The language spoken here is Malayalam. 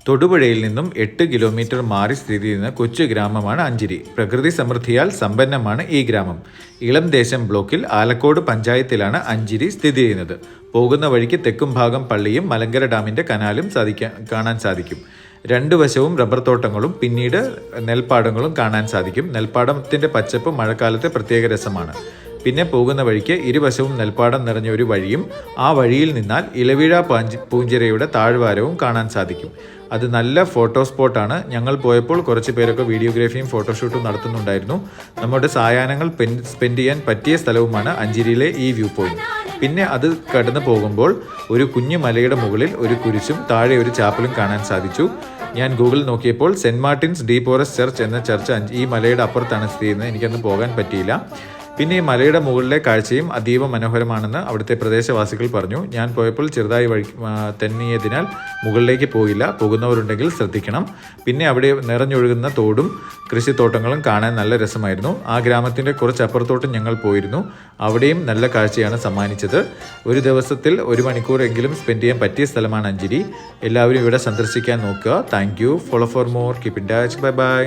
തൊടുപുഴയിൽ നിന്നും 8 കിലോമീറ്റർ മാറി സ്ഥിതി ചെയ്യുന്ന കൊച്ചു ഗ്രാമമാണ് അഞ്ചിരി. പ്രകൃതി സമൃദ്ധിയാൽ സമ്പന്നമാണ് ഈ ഗ്രാമം. ഇളം ദേശം ബ്ലോക്കിൽ ആലക്കോട് പഞ്ചായത്തിലാണ് അഞ്ചിരി സ്ഥിതി ചെയ്യുന്നത്. പോകുന്ന വഴിക്ക് തെക്കും ഭാഗം പള്ളിയും മലങ്കര ഡാമിൻ്റെ കനാലും കാണാൻ സാധിക്കും. രണ്ടു വശവും റബ്ബർ തോട്ടങ്ങളും പിന്നീട് നെൽപ്പാടങ്ങളും കാണാൻ സാധിക്കും. നെൽപ്പാടത്തിൻ്റെ പച്ചപ്പ് മഴക്കാലത്തെ പ്രത്യേക രസമാണ്. പിന്നെ പോകുന്ന വഴിക്ക് ഇരുവശവും നെൽപ്പാടം നിറഞ്ഞ ഒരു വഴിയും ആ വഴിയിൽ നിന്നാൽ ഇലവീഴ പൂഞ്ചിറയുടെ താഴ്വാരവും കാണാൻ സാധിക്കും. അത് നല്ല ഫോട്ടോ സ്പോട്ടാണ്. ഞങ്ങൾ പോയപ്പോൾ കുറച്ച് പേരൊക്കെ വീഡിയോഗ്രാഫിയും ഫോട്ടോഷൂട്ടും നടത്തുന്നുണ്ടായിരുന്നു. നമ്മുടെ സായാഹ്നങ്ങൾ സ്പെൻഡ് ചെയ്യാൻ പറ്റിയ സ്ഥലവുമാണ് അഞ്ചിരിയിലെ ഈ വ്യൂ പോയിന്റ്. പിന്നെ അത് കടന്നു പോകുമ്പോൾ ഒരു കുഞ്ഞു മലയുടെ മുകളിൽ ഒരു കുരിശും താഴെ ഒരു ചാപ്പലും കാണാൻ സാധിച്ചു. ഞാൻ ഗൂഗിൾ നോക്കിയപ്പോൾ saint Martins de forest church എന്ന ചർച്ച് ഈ മലയുടെ അപ്പുറത്താണ് സ്ഥിതി ചെയ്യുന്നത്. എനിക്കന്ന് പോകാൻ പറ്റിയില്ല. പിന്നെ ഈ മലയുടെ മുകളിലെ കാഴ്ചയും അതീവ മനോഹരമാണെന്ന് അവിടുത്തെ പ്രദേശവാസികൾ പറഞ്ഞു. ഞാൻ പോയപ്പോൾ ചെറുതായി വഴി തെന്നിയതിനാൽ മുകളിലേക്ക് പോയില്ല. പോകുന്നവരുണ്ടെങ്കിൽ ശ്രദ്ധിക്കണം. പിന്നെ അവിടെ നിറഞ്ഞൊഴുകുന്ന തോടും കൃഷിത്തോട്ടങ്ങളും കാണാൻ നല്ല രസമായിരുന്നു. ആ ഗ്രാമത്തിൻ്റെ കുറച്ചപ്പുറത്തോട്ടും ഞങ്ങൾ പോയിരുന്നു. അവിടെയും നല്ല കാഴ്ചയാണ് സമ്മാനിച്ചത്. ഒരു ദിവസത്തിൽ 1 മണിക്കൂറെങ്കിലും സ്പെൻഡ് ചെയ്യാൻ പറ്റിയ സ്ഥലമാണ് അഞ്ചിരി. എല്ലാവരും ഇവിടെ സന്ദർശിക്കാൻ നോക്കുക. Thank you. Follow for more. Keep in touch. Bye bye.